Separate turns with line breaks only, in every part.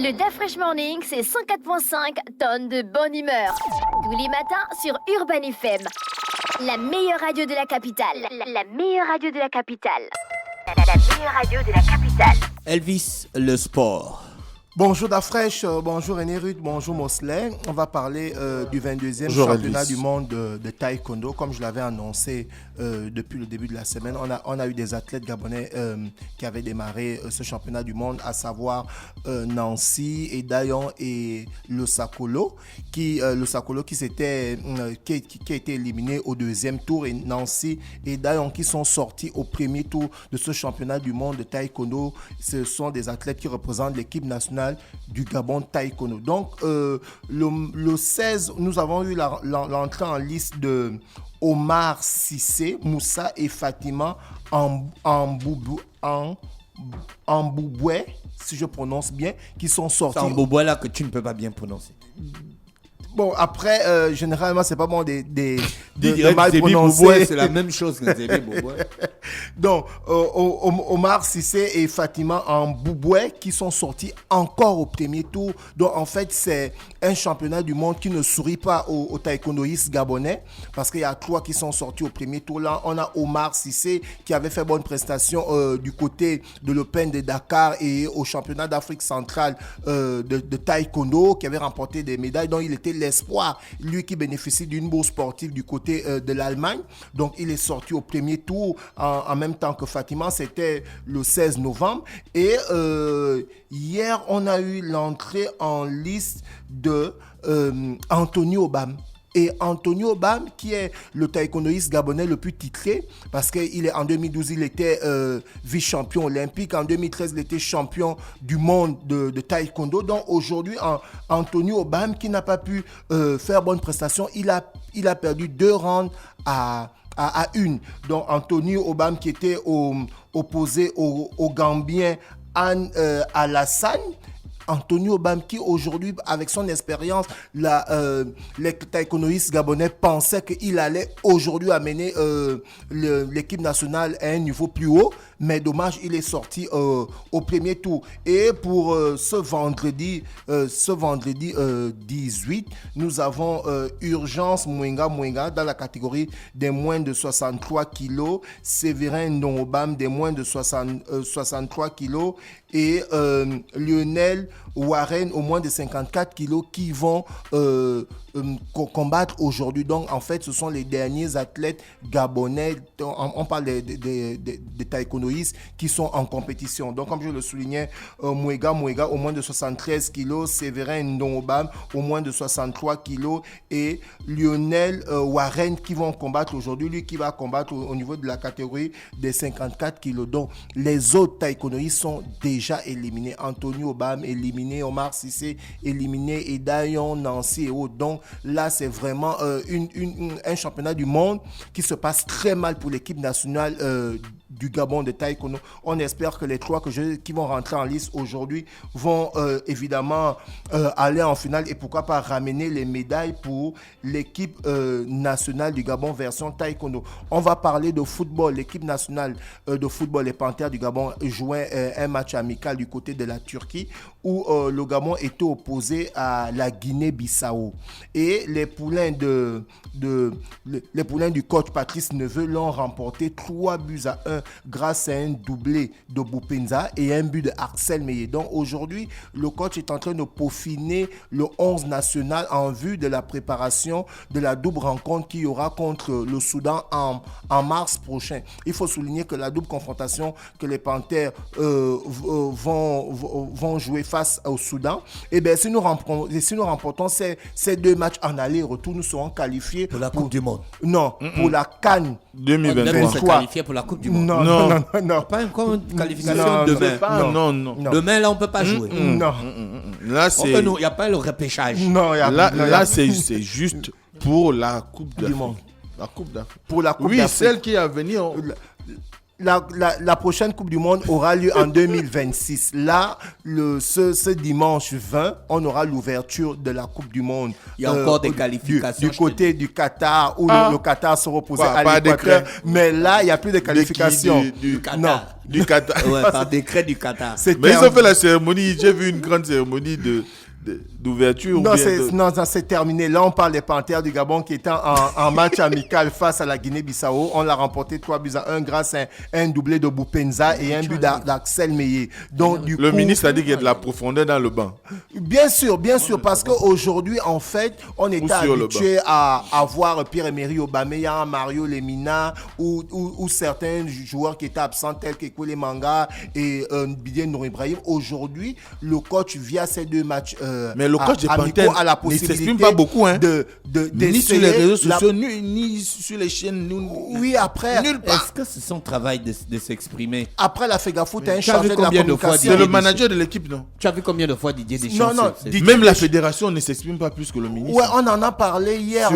Le DaFresh Morning, c'est 104.5 tonnes de bonne humeur. Tous les matins sur Urban FM. La meilleure radio de la capitale. La meilleure radio de la capitale. La meilleure radio de la capitale.
Elvis, le sport.
Bonjour DaFresh, bonjour René Ruth, bonjour Mosley. On va parler du 22e championnat du monde de taekwondo. Comme je l'avais annoncé depuis le début de la semaine, on a eu des athlètes gabonais qui avaient démarré ce championnat du monde, à savoir Nancy et Dayon et le Sakolo qui a été éliminé au deuxième tour, et Nancy et Dayon qui sont sortis au premier tour de ce championnat du monde de taekwondo. Ce sont des athlètes qui représentent l'équipe nationale du Gabon taekwondo. Donc le 16, nous avons eu l'entrée en liste de Omar Cissé, Moussa et Fatima Ambouboué, si je prononce bien, qui sont sortis.
C'est Ambouboué là que tu ne peux pas bien prononcer.
Bon, après, généralement, c'est pas bon de
mal prononcer. C'est la même chose que Zébi Bouboué.
Donc, Omar Cissé et Fatima Ambouboué qui sont sortis encore au premier tour. Donc, en fait, c'est un championnat du monde qui ne sourit pas aux taekwondoïstes gabonais, parce qu'il y a 3 qui sont sortis au premier tour. Là, on a Omar Cissé qui avait fait bonne prestation du côté de l'Open de Dakar et au championnat d'Afrique centrale de taekwondo, qui avait remporté des médailles. Donc, il était l'espoir, lui qui bénéficie d'une bourse sportive du côté de l'Allemagne. Donc, il est sorti au premier tour en même temps que Fatima. C'était le 16 novembre. Et hier, on a eu l'entrée en liste de Anthony Obam. Et Anthony Obam, qui est le taekwondoïste gabonais le plus titré, parce qu'en 2012, il était vice-champion olympique. En 2013, il était champion du monde de taekwondo. Donc aujourd'hui, Anthony Obam, qui n'a pas pu faire bonne prestation, il a perdu 2 rounds à 1. Donc Anthony Obam, qui était opposé au Gambien Anne Alassane. Anthony Obam, qui aujourd'hui, avec son expérience, les taekwondoïstes gabonais pensaient qu'il allait aujourd'hui amener l'équipe nationale à un niveau plus haut. Mais dommage, il est sorti au premier tour. Et pour ce vendredi 18, nous avons Urgence Mwenga dans la catégorie des moins de 63 kilos, Séverin Ndongobam des moins de 63 kilos et Lionel Warren au moins de 54 kilos qui vont combattre aujourd'hui. Donc en fait, ce sont les derniers athlètes gabonais, on parle des taekwondoïstes qui sont en compétition. Donc comme je le soulignais, Mwenga au moins de 73 kilos, Séverin Ndongobam au moins de 63 kilos et Lionel Warren qui vont combattre aujourd'hui, lui qui va combattre au niveau de la catégorie des 54 kilos. Donc les autres taekwondoïstes sont déjà éliminés. Anthony Obam éliminé, Omar Cissé éliminé, et Dayon, Nancy et autres. Donc là, c'est vraiment un championnat du monde qui se passe très mal pour l'équipe nationale du Gabon de taekwondo. On espère que les 3 qui vont rentrer en liste aujourd'hui vont évidemment aller en finale et pourquoi pas ramener les médailles pour l'équipe nationale du Gabon version taekwondo. On va parler de football. L'équipe nationale de football, les Panthères du Gabon, jouaient un match amical du côté de la Turquie où le Gabon était opposé à la Guinée-Bissau. Et les poulains du coach Patrice Neveu l'ont remporté 3-1 grâce à un doublé de Boupenza et un but de Axel Meillet. Donc aujourd'hui, le coach est en train de peaufiner le 11 national en vue de la préparation de la double rencontre qu'il y aura contre le Soudan en mars prochain. Il faut souligner que la double confrontation que les Panthères vont jouer face au Soudan, et bien si nous remportons ces 2 matchs en aller-retour, nous serons qualifiés
pour la Coupe du Monde.
Non, pour la CAN
2023. On s'est qualifié pour la Coupe du Monde.
Non.
Pas encore une qualification demain.
Non.
Demain, là, on ne peut pas jouer.
Non.
Là, c'est...
Il n'y a pas le repêchage.
Non, là, c'est juste pour la Coupe du Monde. La Coupe d'Afrique.
Pour la Coupe
d'Afrique.
d'Afrique.
Celle qui est à venir.
la prochaine Coupe du Monde aura lieu en 2026. Là, ce dimanche 20, on aura l'ouverture de la Coupe du Monde.
Il y a encore des qualifications.
Du côté du Qatar, où le Qatar se reposait à l'Équateur. Mais là, il n'y a plus de qualifications.
Du
Non.
Qatar. Du Qatar.
Ouais, par décret du Qatar.
Mais ils ont fait la cérémonie. J'ai vu une grande cérémonie d'ouverture.
Non, c'est terminé. Là, on parle des Panthères du Gabon qui étaient en match amical face à la Guinée-Bissau. On l'a remporté 3-1 grâce à un doublé de Boupenza et un but d'Axel Meillet. Donc,
Le ministre a dit qu'il y a de la profondeur dans le banc.
Bien sûr, parce qu'aujourd'hui, en fait, on était habitué à voir Pierre-Emerick Aubameyang, Mario Lemina ou certains joueurs qui étaient absents tels qu'Ekwele Manga et Bidien Nour Ibrahim. Aujourd'hui, le coach, via ces deux matchs,
mais le coach des Panthères ne s'exprime pas beaucoup, hein. Ni sur les réseaux sociaux, ni sur les chaînes.
Oui, après.
Nulle part. Est-ce que c'est son travail de s'exprimer?
Après la FEGAFOOT, tu as un chargé de la communication.
C'est le manager de l'équipe, non?
Tu as vu combien de fois Didier Deschamps?
Non,
même la fédération ne s'exprime pas plus que le ministre.
Ouais, on en a parlé hier.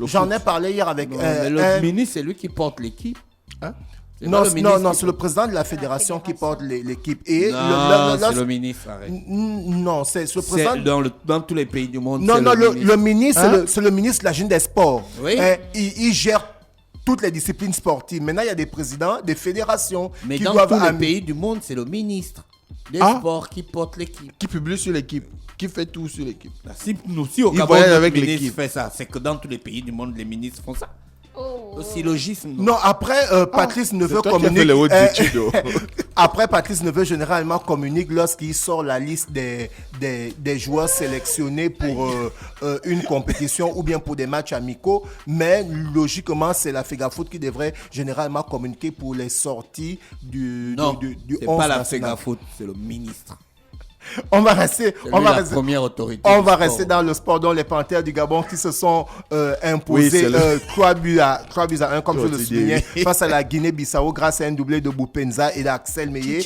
J'en ai parlé hier avec
le ministre, c'est lui qui porte l'équipe. Hein?
Non, c'est le président de la fédération qui porte l'équipe. Et
c'est le ministre, arrête.
Non, c'est le président.
Dans tous les pays du monde.
Non, le ministre, c'est le ministre de la Jeune des Sports.
Oui.
Il gère toutes les disciplines sportives. Maintenant, il y a des présidents des fédérations.
Mais dans tous les pays du monde, c'est le ministre des sports qui porte l'équipe.
Qui publie sur l'équipe. Qui fait tout sur l'équipe.
Si au Gabon,
avec
le ministre
l'équipe
fait ça, c'est que dans tous les pays du monde, les ministres font ça. Le syllogisme.
Non, après, Patrice Neveu communique. Après, Patrice Neveu généralement communique lorsqu'il sort la liste des joueurs sélectionnés pour une compétition ou bien pour des matchs amicaux. Mais logiquement, c'est la FEGAFOOT qui devrait généralement communiquer pour les sorties du 11
c'est pas la FEGAFOOT, c'est le ministre.
On va rester
première autorité.
On va rester dans le sport, dont les Panthères du Gabon qui se sont imposés 3-1, comme je le soulignais, face à la Guinée-Bissau grâce à un doublé de Boupenza et d'Axel Meillet.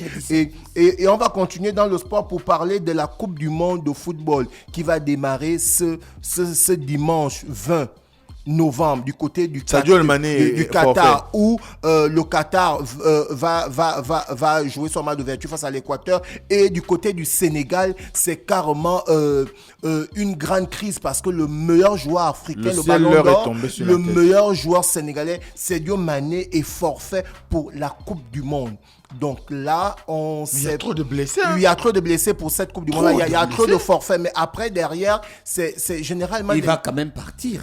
Et on va continuer dans le sport pour parler de la Coupe du Monde de football qui va démarrer ce dimanche 20 novembre du côté du Qatar, où le Qatar va jouer son match d'ouverture face à l'Équateur, et du côté du Sénégal c'est carrément une grande crise parce que le meilleur joueur africain, le Ballon d'Or, le meilleur joueur sénégalais, Sadio Mané, est forfait pour la Coupe du Monde. Donc là, il y a trop de blessés. Il y a trop de blessés pour cette Coupe du Monde. Il y a trop de forfaits, mais après derrière, c'est généralement.
Il va quand même partir.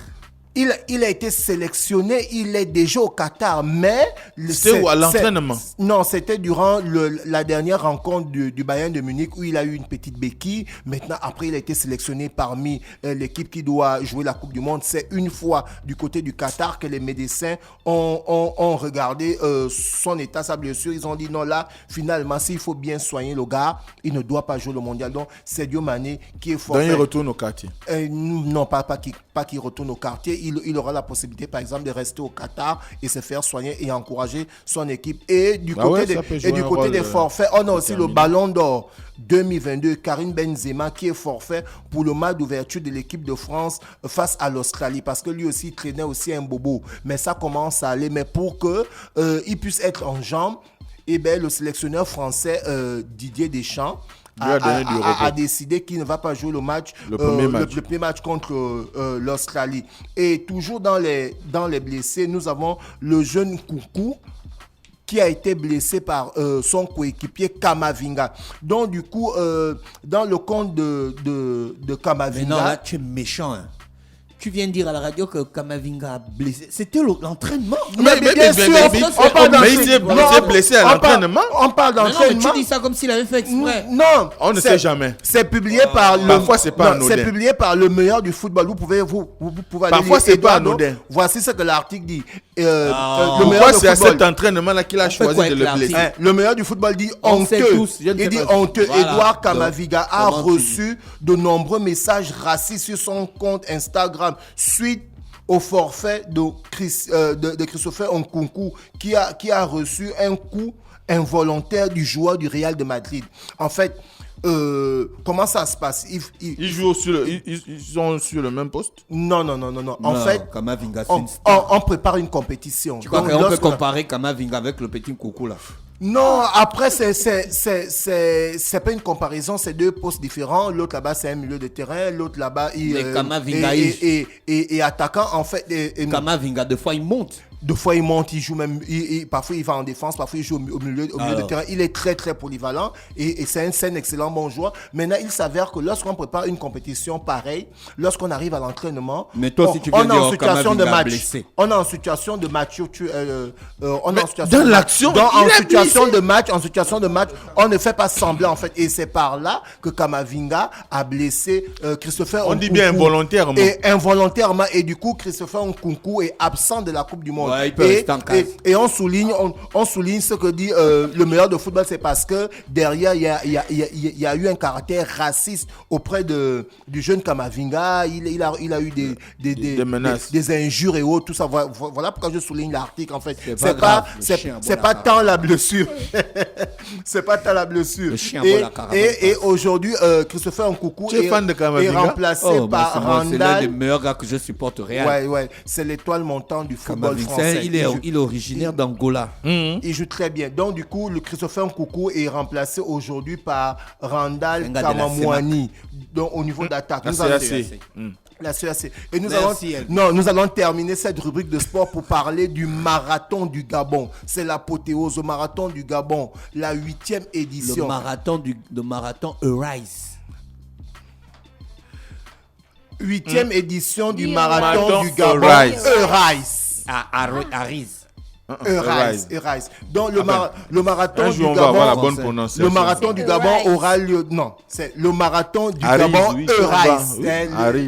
Il a été sélectionné, il est déjà au Qatar, mais...
C'est où, à l'entraînement?
Non, c'était durant la dernière rencontre du Bayern de Munich où il a eu une petite béquille. Maintenant, après, il a été sélectionné parmi l'équipe qui doit jouer la Coupe du Monde. C'est une fois du côté du Qatar que les médecins ont regardé son état, sa blessure. Ils ont dit non, là, finalement, s'il faut bien soigner le gars, il ne doit pas jouer le mondial. Donc, c'est Sadio Mané qui est fort.
Donc, il retourne au quartier?
Non, pas qu'il retourne au quartier. Il aura la possibilité, par exemple, de rester au Qatar et se faire soigner et encourager son équipe. Et du côté des forfaits, on a aussi le Ballon d'Or 2022, Karim Benzema, qui est forfait pour le match d'ouverture de l'équipe de France face à l'Australie, parce que lui aussi, il traînait aussi un bobo. Mais ça commence à aller. Mais pour qu'il puisse être en jambes, le sélectionneur français Didier Deschamps a décidé qu'il ne va pas jouer le premier match contre l'Australie. Et toujours dans les blessés, nous avons le jeune Koukou qui a été blessé par son coéquipier Kamavinga. Donc du coup, dans le compte de Kamavinga...
Mais non, là tu es méchant, hein. Tu viens de dire à la radio que Kamavinga a blessé. C'était l'entraînement.
Mais bien sûr,
mais il s'est blessé à l'entraînement.
On parle d'entraînement.
Mais tu dis ça comme s'il avait fait exprès.
Non,
on ne sait jamais.
C'est publié par
parfois c'est pas anodin.
C'est publié par le meilleur du football. Vous pouvez aller
parfois c'est pas anodin.
Voici ce que l'article dit.
Pourquoi c'est à cet entraînement là qu'il a choisi de le blesser?
Le meilleur du football dit honteux. Il dit honteux. Edouard Kamavinga a reçu de nombreux messages racistes sur son compte Instagram suite au forfait de Christopher Nkunku qui a reçu un coup involontaire du joueur du Real de Madrid. En fait, comment ça se passe?
Ils sont sur le même poste?
Non. En fait, on prépare une compétition.
Tu crois qu'on peut comparer Kamavinga avec le petit coucou là?
Non, après, c'est pas une comparaison, c'est deux postes différents. L'autre là-bas, c'est un milieu de terrain. L'autre là-bas, il est attaquant. En fait,
Kamavinga, deux fois, il monte.
Deux fois, il monte, il joue même. Parfois, il va en défense, parfois, il joue au milieu de terrain. Il est très, très polyvalent et c'est un excellent bon joueur. Maintenant, il s'avère que lorsqu'on prépare une compétition pareille, lorsqu'on arrive à l'entraînement,
mais toi, si tu viens
on est en situation de match.
Blessé.
On est en situation de match. On est en situation
dans l'action,
en situation de match, on ne fait pas semblant en fait. Et c'est par là que Kamavinga a blessé Christopher Nkunku.
On dit bien involontairement.
Et involontairement. Et du coup, Christopher Nkunku est absent de la Coupe du Monde.
Ouais, il peut rester en case.
Et on souligne ce que dit le meilleur de football, c'est parce que derrière, il y a eu un caractère raciste auprès du jeune Kamavinga. Il a eu des menaces, des injures et autres, tout ça. Voilà pourquoi je souligne l'article en fait. C'est pas tant la blessure. C'est pas tant la blessure. Et aujourd'hui, Christopher Nkunku est remplacé par Randall.
C'est l'un des meilleurs gars que je supporte Real.
Ouais, c'est l'étoile montante du football français.
Il est originaire d'Angola.
Il joue très bien. Donc du coup, le Christopher Nkunku est remplacé aujourd'hui par Randall Kamamouani. Donc au niveau d'attaque, la CAC. Et nous allons terminer cette rubrique de sport pour parler du marathon du Gabon. C'est l'apothéose, le marathon du Gabon, la 8e édition.
Le marathon Arise.
8e édition du marathon du Gabon. Arise. Arise. Donc le marathon du Gabon. Le marathon du Gabon aura lieu. Non, c'est le marathon du Gabon. Arise.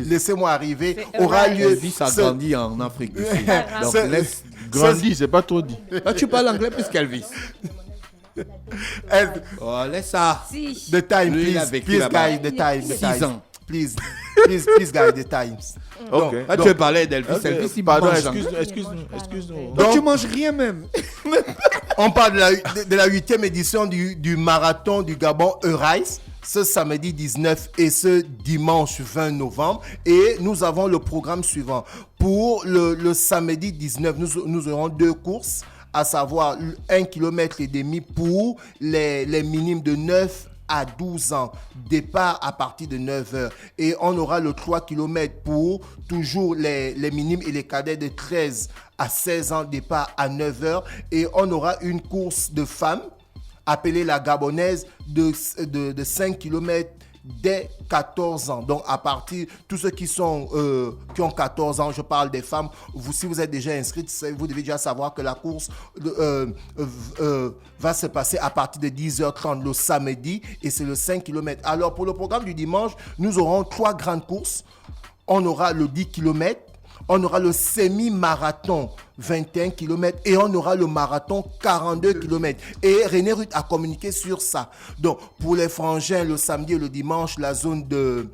Laissez-moi arriver. Aura lieu.
Elvis a grandi en Afrique du Sud. Donc laisse
grandi, c'est pas trop dit.
Tu parles anglais plus qu'Elvis. Laisse ça.
The time, please, guys, the time.
6 ans.
Please, guys, the times.
Okay. Tu veux parler d'Elvis. Elvis, il
pardon,
mange.
excuse-nous.
Donc tu manges rien même.
On parle de la 8e édition du marathon du Gabon Arise. Ce samedi 19 et ce dimanche 20 novembre. Et nous avons le programme suivant. Pour le samedi 19, nous aurons 2 courses, à savoir 1,5 km pour les minimes de 9 à 12 ans, départ à partir de 9h. Et on aura le 3 km pour toujours les minimes et les cadets de 13 à 16 ans, départ à 9h. Et on aura une course de femmes appelée la Gabonaise de 5 km dès 14 ans. Donc, à partir, tous ceux qui ont 14 ans, je parle des femmes, si vous êtes déjà inscrits, vous devez déjà savoir que la course va se passer à partir de 10h30 le samedi et c'est le 5 km. Alors, pour le programme du dimanche, nous aurons 3 grandes courses. On aura le 10 km, on aura le semi-marathon 21 km et on aura le marathon 42 km. Et René Ruth a communiqué sur ça. Donc, pour les frangins, le samedi et le dimanche, la zone de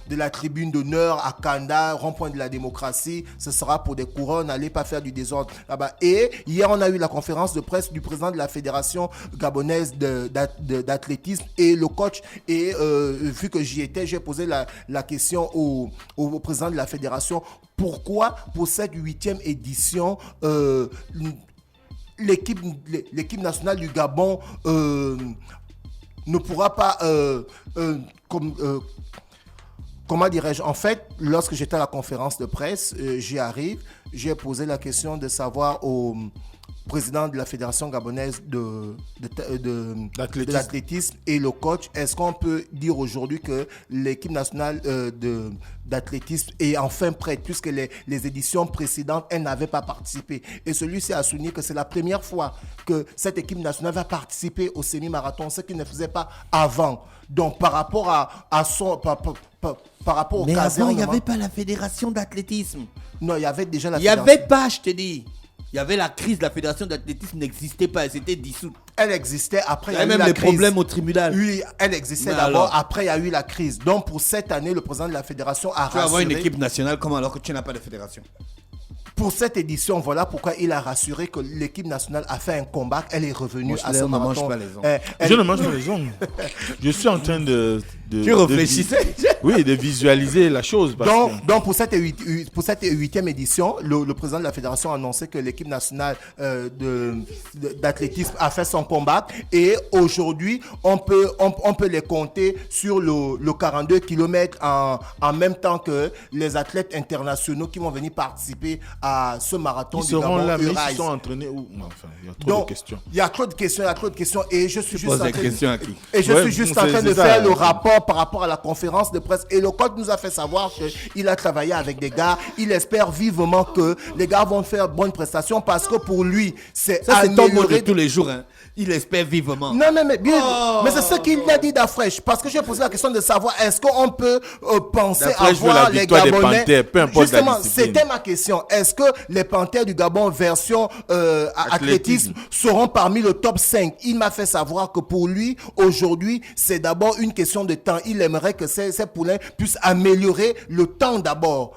la tribune d'honneur à Kanda, rond-point de la démocratie, ce sera pour des coureurs. N'allez pas faire du désordre là-bas. Et hier, on a eu la conférence de presse du président de la Fédération gabonaise d'athlétisme et le coach. Et vu que j'y étais, j'ai posé la question au président de la fédération. Pourquoi, pour cette 8e édition, l'équipe nationale du Gabon ne pourra pas, comment dirais-je, en fait, lorsque j'étais à la conférence de presse, j'y arrive, j'ai posé la question de savoir au président de la Fédération gabonaise de l'athlétisme et le coach, est-ce qu'on peut dire aujourd'hui que l'équipe nationale d'athlétisme est enfin prête, puisque les éditions précédentes, elle n'avait pas participé. Et celui-ci a souligné que c'est la première fois que cette équipe nationale va participer au semi-marathon, ce qu'il ne faisait pas avant. Donc, par rapport à son... Par rapport au
casernement... Mais avant, il n'y avait pas la fédération d'athlétisme.
Non, il y avait déjà la
fédération. Il n'y avait pas, je te dis. Il y avait la crise, la fédération d'athlétisme n'existait pas, elle s'était dissoute.
Elle existait, après il y a eu
même
la
les
crise.
Problèmes au tribunal.
Oui, elle existait d'abord, après il y a eu la crise. Donc pour cette année, le président de la fédération a rassuré...
Tu vas avoir une équipe nationale, comment alors que tu n'as pas de fédération?
pour cette édition, voilà pourquoi il a rassuré que l'équipe nationale a fait un comeback. Elle est revenue à ce marathon.
Je ne mange pas les ongles. Je suis en train de
tu réfléchissais?
Oui, de visualiser la chose.
Donc pour cette 8e édition, le président de la fédération a annoncé que l'équipe nationale d'athlétisme a fait son comeback. Et aujourd'hui, on peut les compter sur le 42 km en même temps que les athlètes internationaux qui vont venir participer à ce marathon.
Ils seront là, mais ils sont entraînés où? Enfin, il y a trop de questions.
Il y a trop de questions, Et je suis juste
en
train de faire le rapport par rapport à la conférence de presse. Et le coach nous a fait savoir qu'il a travaillé avec des gars. Il espère vivement que les gars vont faire bonne prestation parce que pour lui, c'est
améliorer tous les jours. Hein. Il espère vivement.
Non, mais c'est ce qu'il a dit d'Afresh. Parce que j'ai posé la question de savoir est-ce qu'on peut penser avoir les Gabonais. Justement, c'était ma question. Est-ce que les Panthères du Gabon version athlétisme seront parmi le top 5? Il m'a fait savoir que pour lui, aujourd'hui, c'est d'abord une question de temps. Il aimerait que ces poulains puissent améliorer le temps d'abord.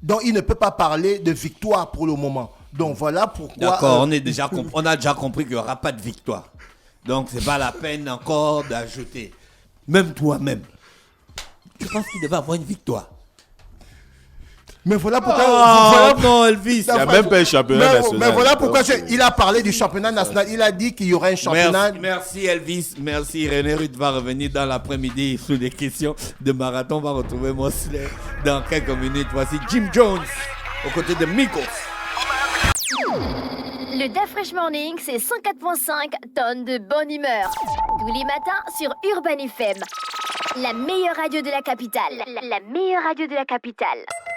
Donc, il ne peut pas parler de victoire pour le moment. Donc voilà pourquoi.
D'accord, on a déjà compris qu'il n'y aura pas de victoire. Donc c'est pas la peine encore d'ajouter. Même toi-même, tu penses qu'il devait avoir une victoire?
Mais voilà pourquoi.
Non, Elvis.
Il n'y a même pas un championnat national.
Mais voilà pourquoi il a parlé du championnat national. Il a dit qu'il y aurait un championnat.
Merci Elvis. Merci. René Ruth va revenir dans l'après-midi sur des questions de marathon. On va retrouver Mosley dans quelques minutes. Voici Jim Jones aux côtés de Mikos.
Le Da Fresh Morning, c'est 104.5 tonnes de bonne humeur. Tous les matins sur Urban FM. La meilleure radio de la capitale. La meilleure radio de la capitale.